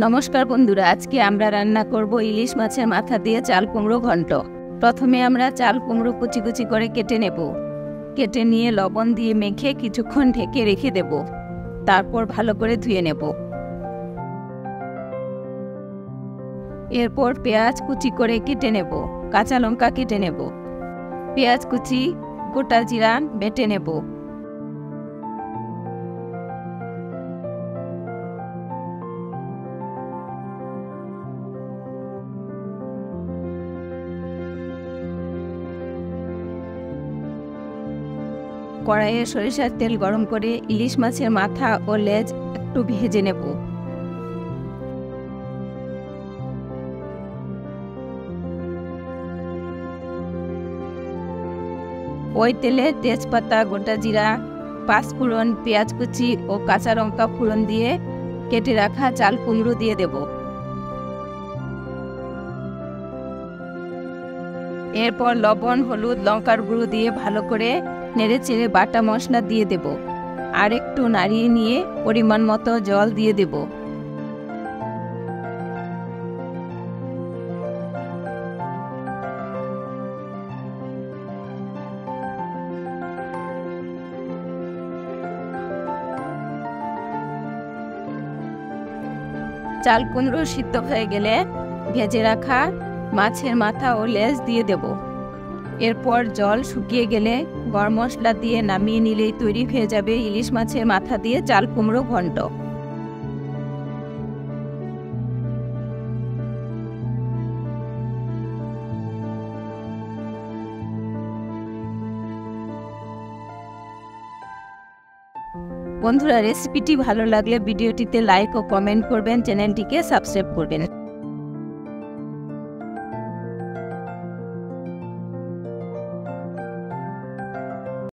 নমস্কার বন্ধুরা, আজকে আমরা রান্না করব ইলিশ মাছের মাথা দিয়ে চাল কুমড়ো ঘন্ট। প্রথমে আমরা চাল কুমড়ো কুচি কুচি করে কেটে নেব। কেটে নিয়ে লবণ দিয়ে মেখে কিছুক্ষণ ঢেকে রেখে দেব। তারপর ভালো করে ধুয়ে নেব। এরপর পেঁয়াজ কুচি করে কেটে নেব, কাঁচা লঙ্কা কেটে নেব, পেঁয়াজ কুচি, গোটা জিরা বেটে নেব। কড়াইয়ে সরিষার তেল গরম করে ইলিশ মাছের মাথা ও লেজ একটু ভেজে নেব। ওই তেলে তেজপাতা, গোটা জিরা, পাঁচফোড়ন, পেঁয়াজ কুচি ও কাঁচা লঙ্কা ফোড়ন দিয়ে কেটে রাখা চাল কুমড়ো দিয়ে দেব। এরপর লবণ, হলুদ, লঙ্কার গুঁড়ো দিয়ে ভালো করে নেড়ে চেড়ে বাটা মশলা দিয়ে দেব। আর একটু নাড়িয়ে নিয়ে পরিমাণ মতো জল দিয়ে দেব। চাল কুমড়ো সিদ্ধ হয়ে গেলে ভেজে রাখা মাছের মাথা ও লেজ দিয়ে দেব। এরপর জল শুকিয়ে গেলে গরম মশলা দিয়ে নামিয়ে নিলেই তৈরি হয়ে যাবে ইলিশ মাছের মাথা দিয়ে চাল কুমড়ো ঘন্ট। বন্ধুরা, রেসিপিটি ভালো লাগলে ভিডিওটিতে লাইক ও কমেন্ট করবেন, চ্যানেলটিকে সাবস্ক্রাইব করবেন।